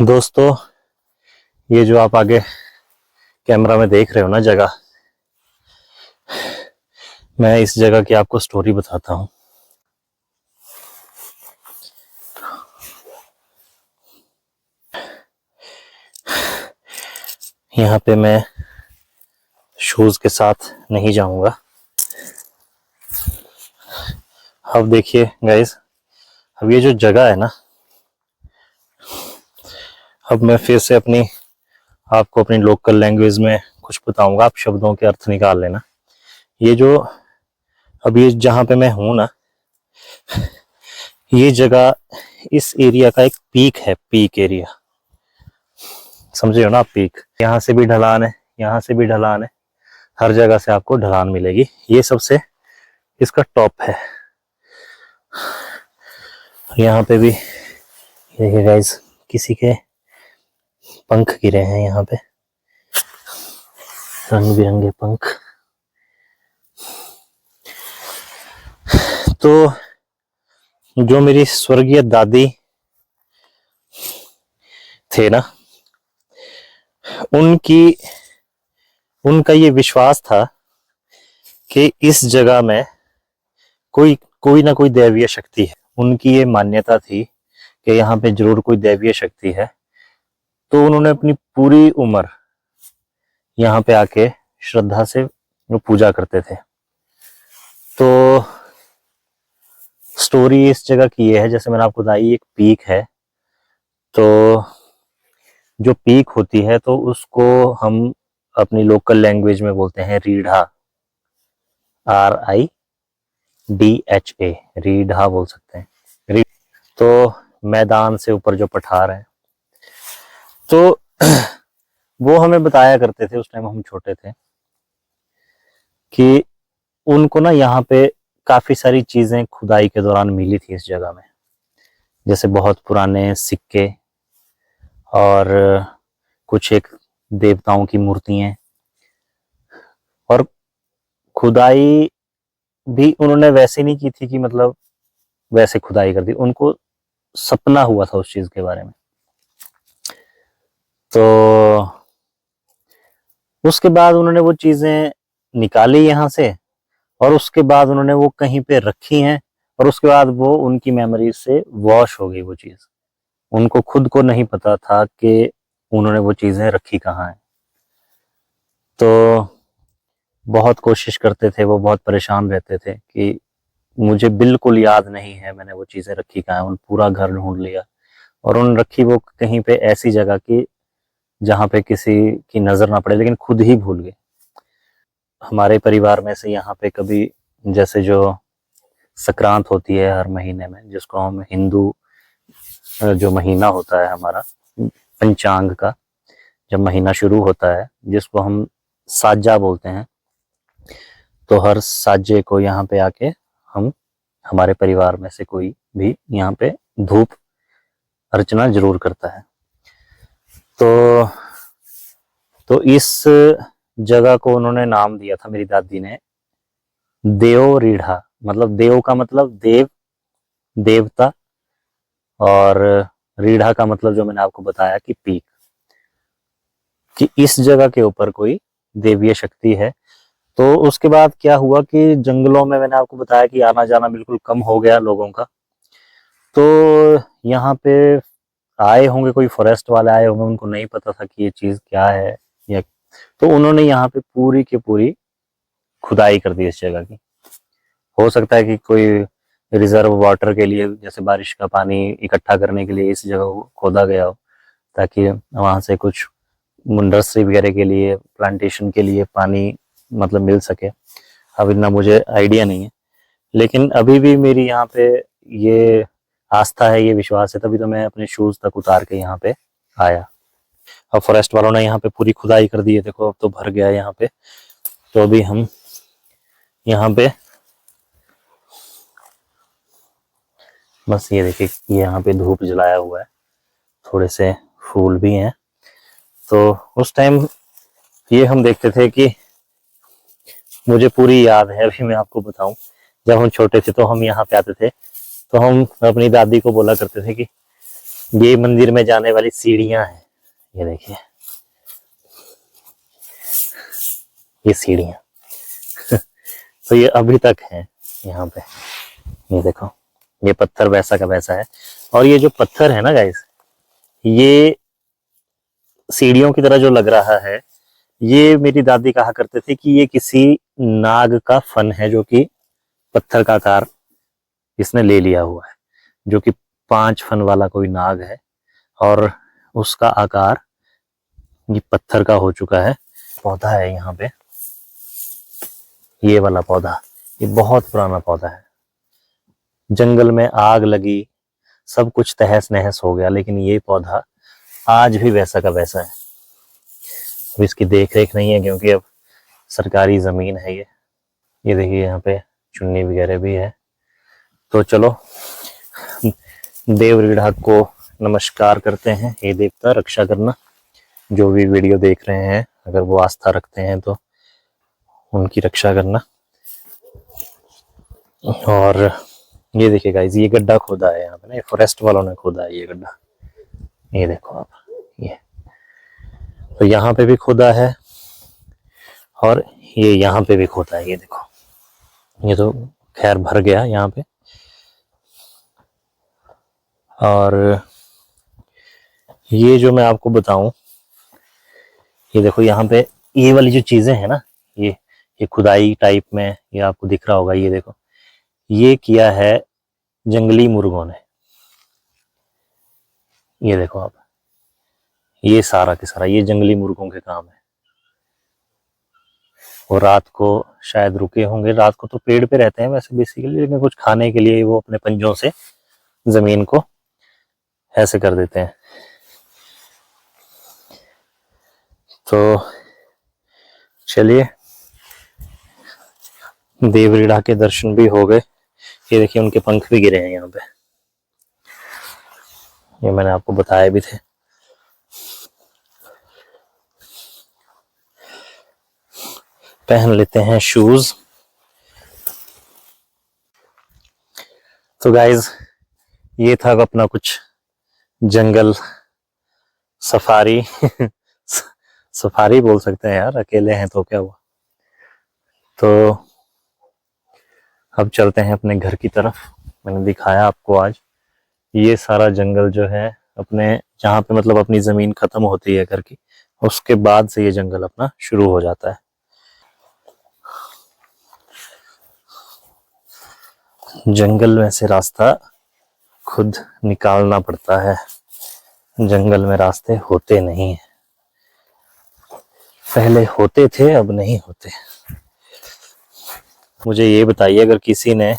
दोस्तों, ये जो आप आगे कैमरा में देख रहे हो ना जगह, मैं इस जगह की आपको स्टोरी बताता हूँ। यहाँ पे मैं शूज के साथ नहीं जाऊंगा। अब देखिए गाइस, अब ये जो जगह है ना, अब मैं फिर से आपको अपनी लोकल लैंग्वेज में कुछ बताऊंगा, आप शब्दों के अर्थ निकाल लेना। ये जो अब ये जहाँ पे मैं हूँ ना, ये जगह इस एरिया का एक पीक है, पीक एरिया, समझे हो ना आप? पीक, यहाँ से भी ढलान है, यहाँ से भी ढलान है, हर जगह से आपको ढलान मिलेगी। ये सबसे इसका टॉप है। यहाँ पे भी देखिए गाइस, किसी के पंख गिरे हैं यहाँ पे, रंग बिरंगे पंख। तो जो मेरी स्वर्गीय दादी थे ना, उनका ये विश्वास था कि इस जगह में कोई ना कोई दैवीय शक्ति है। उनकी ये मान्यता थी कि यहाँ पे जरूर कोई दैवीय शक्ति है। तो उन्होंने अपनी पूरी उम्र यहाँ पे आके श्रद्धा से वो पूजा करते थे। तो स्टोरी इस जगह की ये है, जैसे मैंने आपको बताई, एक पीक है। तो जो पीक होती है तो उसको हम अपनी लोकल लैंग्वेज में बोलते हैं रीढ़ा, RIDHA, रीढ़ा बोल सकते हैं। तो मैदान से ऊपर जो पठार है, तो वो हमें बताया करते थे, उस टाइम हम छोटे थे, कि उनको ना यहाँ पे काफी सारी चीजें खुदाई के दौरान मिली थी इस जगह में, जैसे बहुत पुराने सिक्के और कुछ एक देवताओं की मूर्तियां। और खुदाई भी उन्होंने वैसे नहीं की थी कि मतलब वैसे खुदाई कर दी, उनको सपना हुआ था उस चीज के बारे में। तो उसके बाद उन्होंने वो चीजें निकाली यहाँ से, और उसके बाद उन्होंने वो कहीं पे रखी हैं, और उसके बाद वो उनकी मेमोरी से वॉश हो गई वो चीज। उनको खुद को नहीं पता था कि उन्होंने वो चीजें रखी कहाँ हैं। तो बहुत कोशिश करते थे वो, बहुत परेशान रहते थे कि मुझे बिल्कुल याद नहीं है मैंने वो चीजें रखी कहाँ हैं। उन पूरा घर ढूंढ लिया और उन्होंने रखी वो कहीं पे ऐसी जगह की जहाँ पे किसी की नजर ना पड़े, लेकिन खुद ही भूल गए। हमारे परिवार में से यहाँ पे कभी, जैसे जो संक्रांत होती है हर महीने में, जिसको हम हिंदू जो महीना होता है हमारा पंचांग का, जब महीना शुरू होता है, जिसको हम साजा बोलते हैं, तो हर साजे को यहाँ पे आके हम, हमारे परिवार में से कोई भी यहाँ पे धूप अर्चना जरूर करता है। तो इस जगह को उन्होंने नाम दिया था, मेरी दादी ने, देव रीढ़ा। मतलब देव का मतलब देव, देवता, और रीढ़ा का मतलब जो मैंने आपको बताया कि पीक, कि इस जगह के ऊपर कोई देवीय शक्ति है। तो उसके बाद क्या हुआ कि जंगलों में, मैंने आपको बताया कि आना जाना बिल्कुल कम हो गया लोगों का। तो यहाँ पे आए होंगे, कोई फॉरेस्ट वाले आए होंगे, उनको नहीं पता था कि ये चीज क्या है, या तो उन्होंने यहाँ पे पूरी की पूरी खुदाई कर दी इस जगह की। हो सकता है कि कोई रिजर्व वाटर के लिए, जैसे बारिश का पानी इकट्ठा करने के लिए इस जगह को खोदा गया हो, ताकि वहां से कुछ इंडस्ट्री वगैरह के लिए, प्लांटेशन के लिए पानी मतलब मिल सके। अब इतना मुझे आइडिया नहीं है, लेकिन अभी भी मेरी यहाँ पे ये आस्था है, ये विश्वास है, तभी तो मैं अपने शूज तक उतार के यहाँ पे आया। अब फॉरेस्ट वालों ने यहाँ पे पूरी खुदाई कर दी है, देखो अब तो भर गया है यहाँ पे। तो अभी हम यहाँ पे बस ये देखिए, यहाँ पे धूप जलाया हुआ है, थोड़े से फूल भी हैं। तो उस टाइम ये हम देखते थे कि, मुझे पूरी याद है, अभी मैं आपको बताऊं, जब हम छोटे थे तो हम यहाँ पे आते थे, तो हम अपनी दादी को बोला करते थे कि ये मंदिर में जाने वाली सीढ़ियां हैं, ये देखिए ये सीढ़ियां तो ये अभी तक है यहाँ पे, ये देखो ये पत्थर वैसा का वैसा है। और ये जो पत्थर है ना गाइस, ये सीढ़ियों की तरह जो लग रहा है, ये मेरी दादी कहा करते थे कि ये किसी नाग का फन है, जो कि पत्थर का आकार इसने ले लिया हुआ है, जो कि 5 फन वाला कोई नाग है और उसका आकार ये पत्थर का हो चुका है। पौधा है यहाँ पे, ये वाला पौधा, ये बहुत पुराना पौधा है। जंगल में आग लगी, सब कुछ तहस नहस हो गया, लेकिन ये पौधा आज भी वैसा का वैसा है। अब इसकी देख रेख नहीं है क्योंकि अब सरकारी जमीन है ये देखिए यहाँ पे चुन्नी वगैरह भी है। तो चलो देव रीढ़ा को नमस्कार करते हैं। हे देवता रक्षा करना, जो भी वीडियो देख रहे हैं अगर वो आस्था रखते हैं तो उनकी रक्षा करना। और ये देखिए गाइस, ये गड्ढा खोदा है यहाँ पे ना, ये फॉरेस्ट वालों ने खोदा है ये गड्ढा, ये देखो आप, ये तो यहाँ पे भी खोदा है और ये यहाँ पे भी खोदा है, ये देखो। ये तो खैर भर गया यहाँ पे। और ये जो मैं आपको बताऊं, ये देखो यहाँ पे ये वाली जो चीजें हैं ना, ये खुदाई टाइप में, ये आपको दिख रहा होगा, ये देखो ये किया है जंगली मुर्गों ने। ये देखो आप, ये सारा के सारा ये जंगली मुर्गों के काम है। वो रात को शायद रुके होंगे, रात को तो पेड़ पे रहते हैं वैसे बेसिकली, लेकिन कुछ खाने के लिए वो अपने पंजों से जमीन को ऐसे कर देते हैं। तो चलिए देव रीढ़ा के दर्शन भी हो गए। ये देखिए उनके पंख भी गिरे हैं यहाँ पे, ये मैंने आपको बताए भी थे। पहन लेते हैं शूज। तो गाइज ये था अपना कुछ जंगल सफारी सफारी बोल सकते हैं यार, अकेले हैं तो क्या हुआ। तो अब चलते हैं अपने घर की तरफ। मैंने दिखाया आपको आज ये सारा जंगल जो है अपने, जहाँ पे मतलब अपनी जमीन खत्म होती है घर की, उसके बाद से ये जंगल अपना शुरू हो जाता है। जंगल में से रास्ता खुद निकालना पड़ता है, जंगल में रास्ते होते नहीं हैं। पहले होते थे अब नहीं होते। मुझे ये बताइए, अगर किसी ने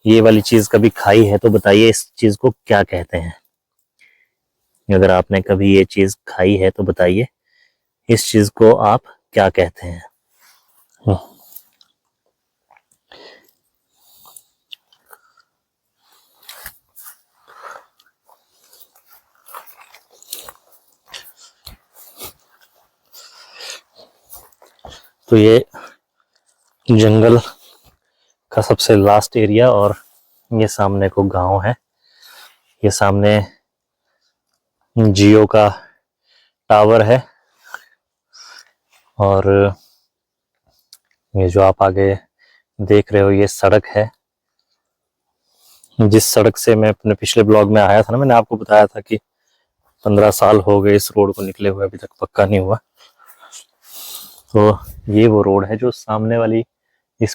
ये वाली चीज कभी खाई है तो बताइए इस चीज को क्या कहते हैं। अगर आपने कभी ये चीज खाई है तो बताइए इस चीज को आप क्या कहते हैं। तो ये जंगल का सबसे लास्ट एरिया, और ये सामने को गांव है। ये सामने जियो का टावर है, और ये जो आप आगे देख रहे हो ये सड़क है। जिस सड़क से मैं अपने पिछले ब्लॉग में आया था ना, मैंने आपको बताया था कि 15 साल हो गए इस रोड को निकले हुए, अभी तक पक्का नहीं हुआ। तो ये वो रोड है जो सामने वाली इस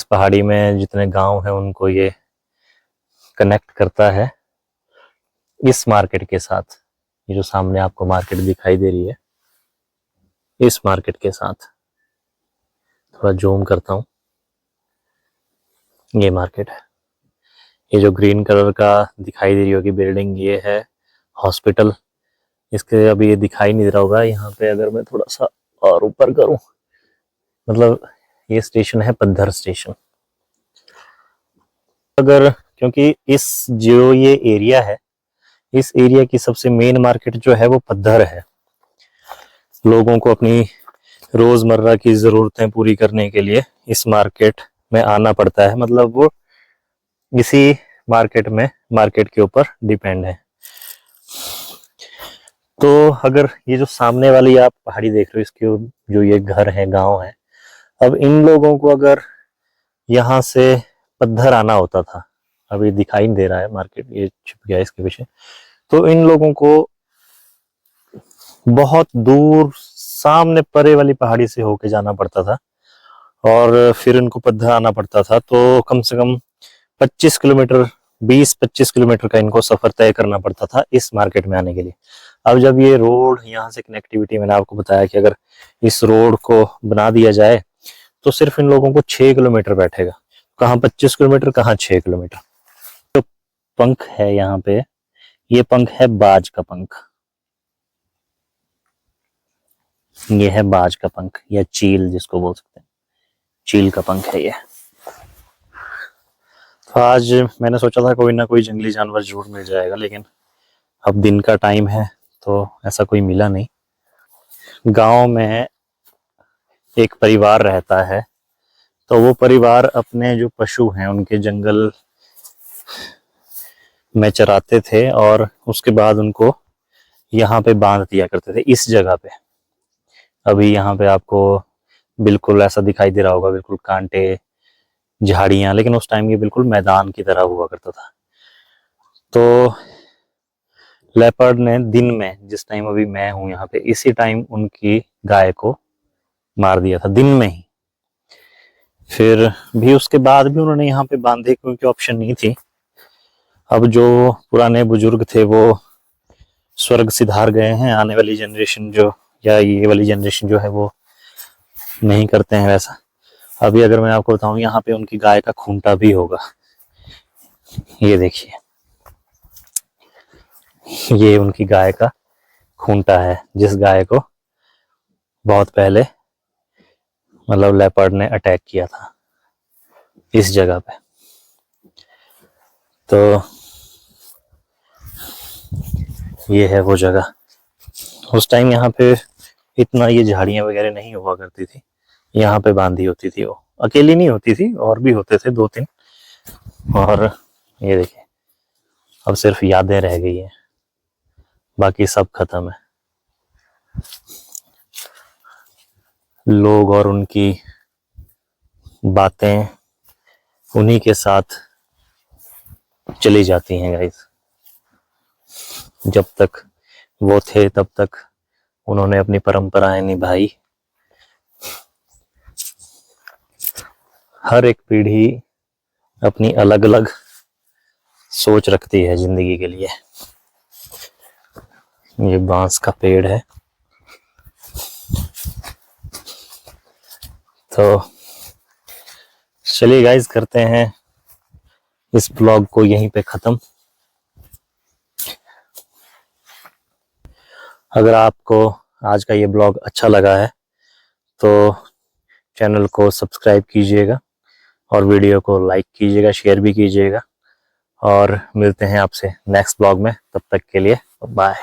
पहाड़ी में जितने गांव हैं उनको ये कनेक्ट करता है इस मार्केट के साथ। ये जो सामने आपको मार्केट दिखाई दे रही है, इस मार्केट के साथ। थोड़ा जूम करता हूँ, ये मार्केट है। ये जो ग्रीन कलर का दिखाई दे रही होगी बिल्डिंग, ये है हॉस्पिटल। इसके अभी ये दिखाई नहीं दे रहा होगा यहाँ पे, अगर मैं थोड़ा सा और ऊपर करूं, मतलब ये स्टेशन है पद्धर स्टेशन। अगर क्योंकि इस जो ये एरिया है, इस एरिया की सबसे मेन मार्केट जो है वो पद्धर है। लोगों को अपनी रोजमर्रा की जरूरतें पूरी करने के लिए इस मार्केट में आना पड़ता है। मतलब वो इसी मार्केट के ऊपर डिपेंड है। तो अगर ये जो सामने वाली आप पहाड़ी देख रहे हो, इसके जो ये घर है, गांव है, अब इन लोगों को अगर यहाँ से पद्धर आना होता था, अभी दिखाई नहीं दे रहा है, मार्केट ये छिप गया इसके पीछे, तो इन लोगों को बहुत दूर सामने परे वाली पहाड़ी से होके जाना पड़ता था और फिर इनको पद्धर आना पड़ता था। तो कम से कम 25 किलोमीटर 20-25 किलोमीटर का इनको सफर तय करना पड़ता था इस मार्केट में आने के लिए। अब जब ये रोड यहाँ से कनेक्टिविटी, मैंने आपको बताया कि अगर इस रोड को बना दिया जाए तो सिर्फ इन लोगों को 6 किलोमीटर बैठेगा। कहाँ 25 किलोमीटर, कहाँ 6 किलोमीटर। तो पंख है यहाँ पे, ये पंख है बाज का पंख, ये है बाज का पंख या चील जिसको बोल सकते हैं, चील का पंख है ये। तो आज मैंने सोचा था कोई ना कोई जंगली जानवर जरूर मिल जाएगा, लेकिन अब दिन का टाइम है तो ऐसा कोई मिला नहीं। गांव में एक परिवार रहता है, तो वो परिवार अपने जो पशु हैं उनके जंगल में चराते थे और उसके बाद उनको यहाँ पे बांध दिया करते थे इस जगह पे। अभी यहाँ पे आपको बिल्कुल ऐसा दिखाई दे रहा होगा, बिल्कुल कांटे झाड़ियां, लेकिन उस टाइम ये बिल्कुल मैदान की तरह हुआ करता था। तो लेपर्ड ने दिन में, जिस टाइम अभी मैं हूं यहाँ पे, इसी टाइम उनकी गाय को मार दिया था दिन में ही। फिर भी उसके बाद भी उन्होंने यहाँ पे बांधे क्योंकि ऑप्शन नहीं थी। अब जो पुराने बुजुर्ग थे वो स्वर्ग सिधार गए हैं, आने वाली जनरेशन जो, या ये वाली जनरेशन जो है वो नहीं करते हैं वैसा। अभी अगर मैं आपको बताऊं, यहाँ पे उनकी गाय का खूंटा भी होगा, ये देखिए, ये उनकी गाय का खूंटा है जिस गाय को बहुत पहले मतलब लेपर्ड ने अटैक किया था इस जगह पे। तो ये है वो जगह। उस टाइम यहाँ पे इतना ये झाड़ियां वगैरह नहीं हुआ करती थी, यहाँ पे बांधी होती थी, वो अकेली नहीं होती थी, और भी होते थे 2-3। और ये देखिए अब सिर्फ यादें रह गई हैं, बाकी सब खत्म है। लोग और उनकी बातें उन्हीं के साथ चली जाती हैं गाइस। जब तक वो थे तब तक उन्होंने अपनी परंपराएं निभाई। हर एक पीढ़ी अपनी अलग अलग सोच रखती है जिंदगी के लिए। ये बांस का पेड़ है। तो चलिए गाइस, करते हैं इस ब्लॉग को यहीं पे खत्म। अगर आपको आज का ये ब्लॉग अच्छा लगा है तो चैनल को सब्सक्राइब कीजिएगा और वीडियो को लाइक कीजिएगा, शेयर भी कीजिएगा। और मिलते हैं आपसे नेक्स्ट ब्लॉग में, तब तक के लिए बाय।